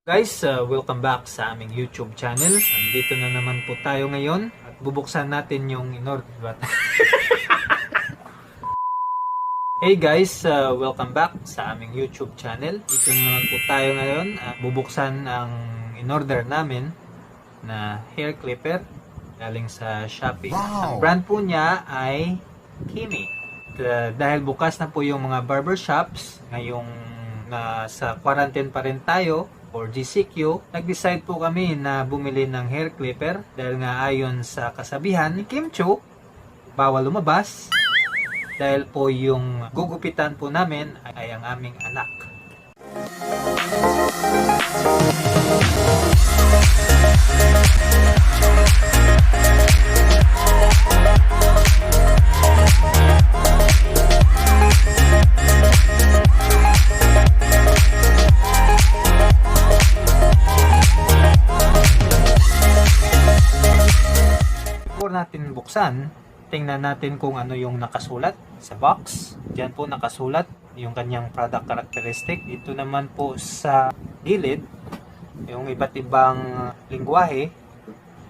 Guys, welcome back sa aming YouTube channel. Nandito na naman po tayo ngayon at bubuksan natin yung in-order. Hey guys, welcome back sa aming YouTube channel. Dito na naman po tayo ngayon at bubuksan ang in-order namin na hair clipper galing sa Shopee. Ang brand po niya ay Kemei. Dahil bukas na po yung mga barbershops ngayong nasa quarantine pa rin tayo or GCQ, nag-decide po kami na bumili ng hair clipper dahil nga ayon sa kasabihan ni Kim Chiu, bawal lumabas, dahil po yung gugupitan po namin ay ang aming anak. Natin buksan, tingnan natin kung ano yung nakasulat sa box. Diyan po nakasulat yung kanyang product characteristic. Ito naman po sa gilid yung iba't ibang lingwahe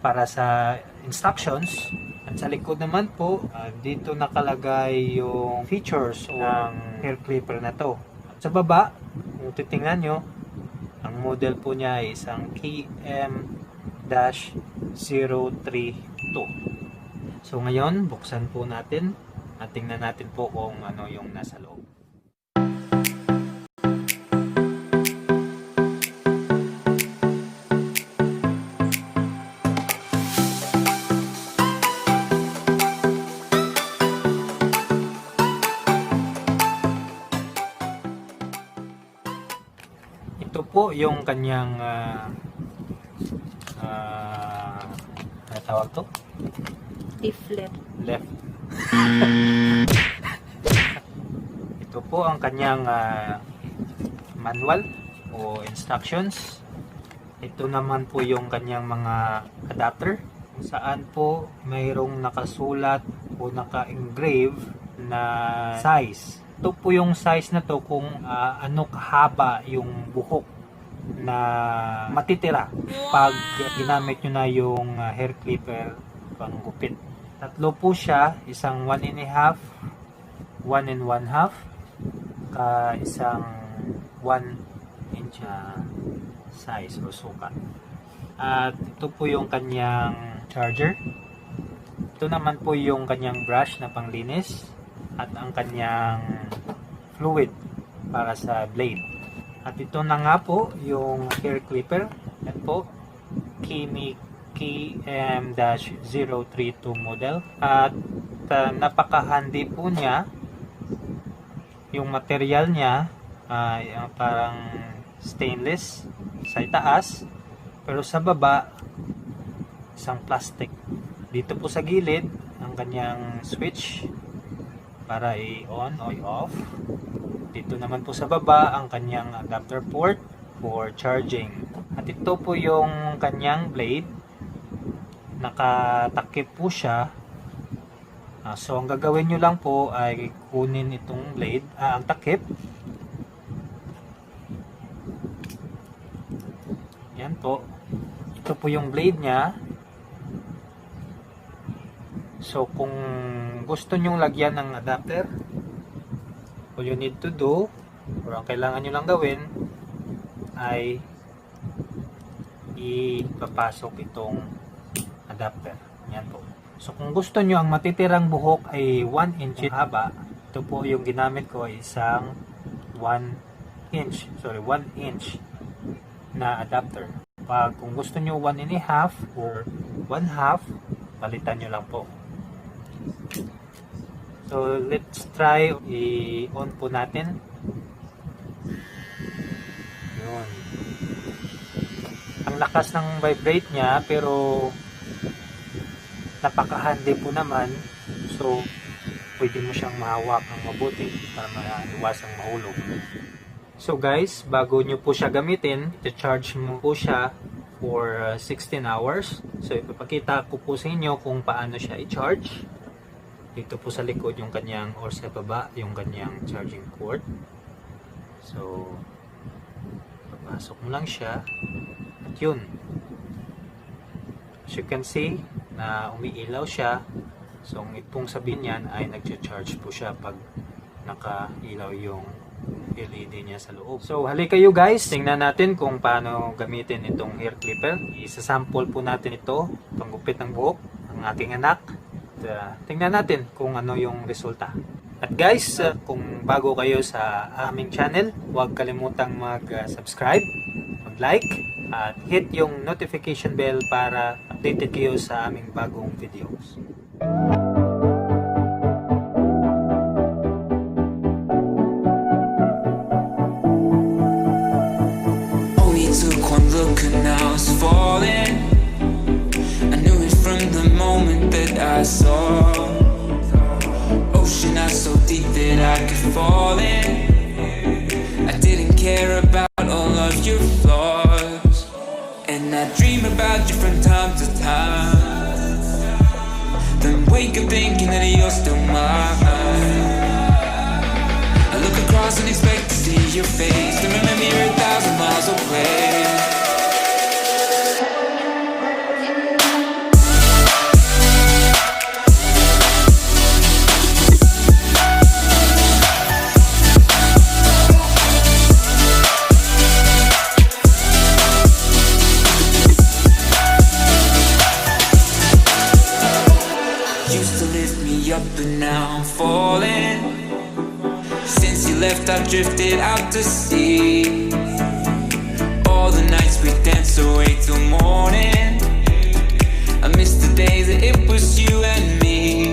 para sa instructions. At sa likod naman po, dito nakalagay yung features ng hair clipper na to. At sa baba, kung titingnan nyo, ang model po niya ay isang KM032. So ngayon, buksan po natin at tingnan natin po kung ano yung nasa loob. Ito po yung kanyang ano tawag to? Leaflet. Left. Ito po ang kanyang manual o instructions. Ito naman po yung kanyang mga adapter kung saan po mayroong nakasulat o naka-engrave na size. Ito po yung size na to kung ano kahaba yung buhok na matitira pag ginamit nyo na yung hair clipper pang gupit. Tatlo po siya, isang 1 1/2, 1 1/2, isang 1 inch size o sukat. At ito po yung kanyang charger. Ito naman po yung kanyang brush na panglinis at ang kanyang fluid para sa blade. At ito na nga po yung hair clipper. Yan po, Kemei KM032 model. At napaka-handy po niya. Yung material niya yung parang stainless sa itaas, pero sa baba isang plastic. Dito po sa gilid ang kanyang switch para i-on o i-off. Dito naman po sa baba ang kanyang adapter port for charging. At ito po yung kanyang blade. Nakatakip po siya. So ang gagawin nyo lang po ay kunin itong blade, ang takip. Yan po. Ito po yung blade nya. So kung gusto nyong lagyan ng adapter, all you need to do, or ang kailangan nyo lang gawin, ay ipapasok itong adapter. Yan po. So kung gusto nyo ang matitirang buhok ay 1 inch haba, ito po yung ginamit ko ay isang 1 inch na adapter. Kung gusto nyo 1 1/2 or 1/2, palitan nyo lang po. So let's try i-on po natin. Yun. Ang lakas ng vibrate niya, pero napaka-handy po naman. So pwede mo siyang mahawak ng mabuti para maiwasang mahulog. So guys, bago nyo po siya gamitin, i-charge mo po siya for 16 hours. So ipapakita ko po sa inyo kung paano siya i-charge. Dito po sa likod yung kanyang, or sa baba yung kanyang charging cord. So Pasok mo lang siya. At yun. As you can see, na umiilaw siya. So, ang itong sabihin niyan ay nag-charge po siya pag nakailaw yung LED niya sa loob. So, halika kayo guys. Tingnan natin kung paano gamitin itong hair clipper. Isa-sample po natin ito. Panggupit ng buhok ng aking anak. At, tingnan natin kung ano yung resulta. At guys, kung bago kayo sa aming channel, huwag kalimutang mag-subscribe, mag-like, at hit yung notification bell para updated kayo sa aming bagong videos. Only took one look and I was falling. I knew it from the moment that I saw. Ocean not so deep that I could fall in. I didn't care about all of your flaws, and I dream about you from time to time. Then wake up thinking that you're still mine. I look across and expect to see your face, then remember you're 1,000 miles away. But now I'm falling. Since you left I've drifted out to sea. All the nights we danced away till morning. I miss the days that it was you and me.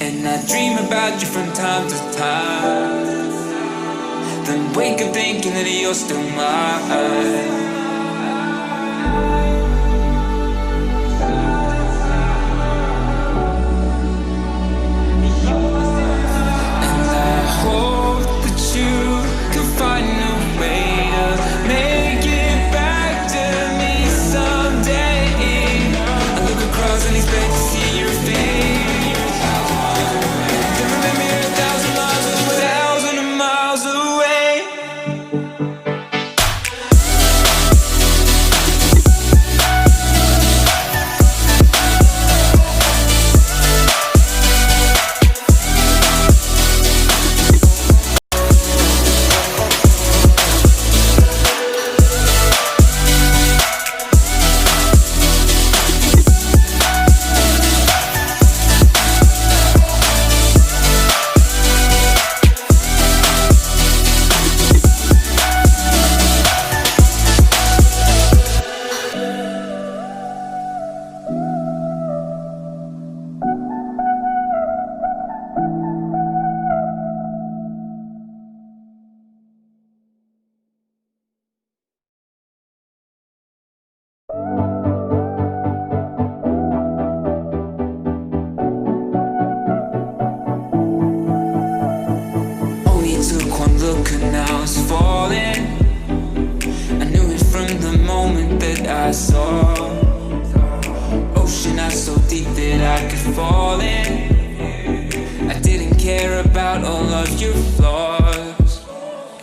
And I dream about you from time to time. Then wake up thinking that you're still mine. I saw. Ocean not so deep that I could fall in. I didn't care about all of your flaws,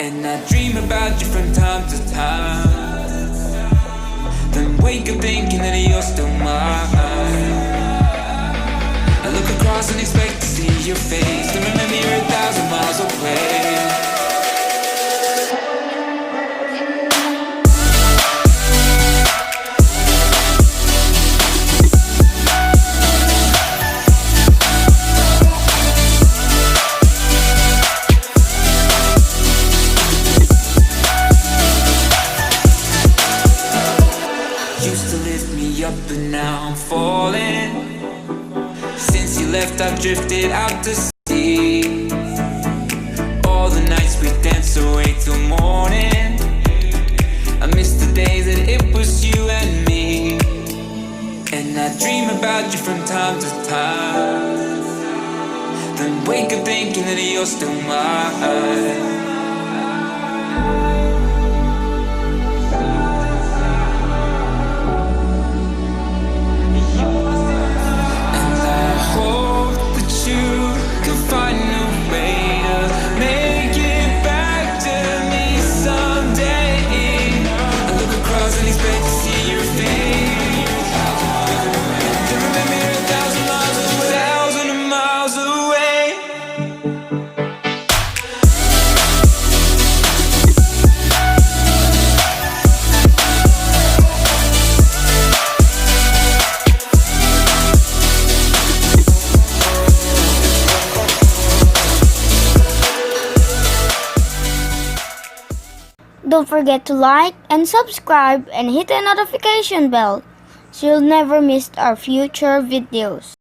and I dream about you from time to time. Then wake up thinking that you're still mine. I look across and expect to see your face, then remember you're 1,000 miles away. But now I'm falling. Since you left I've drifted out to sea. All the nights we danced away till morning. I miss the days that it was you and me. And I dream about you from time to time. Then wake up thinking that you're still mine. Find a way to make it back to me someday. Don't forget to like and subscribe and hit the notification bell so you'll never miss our future videos.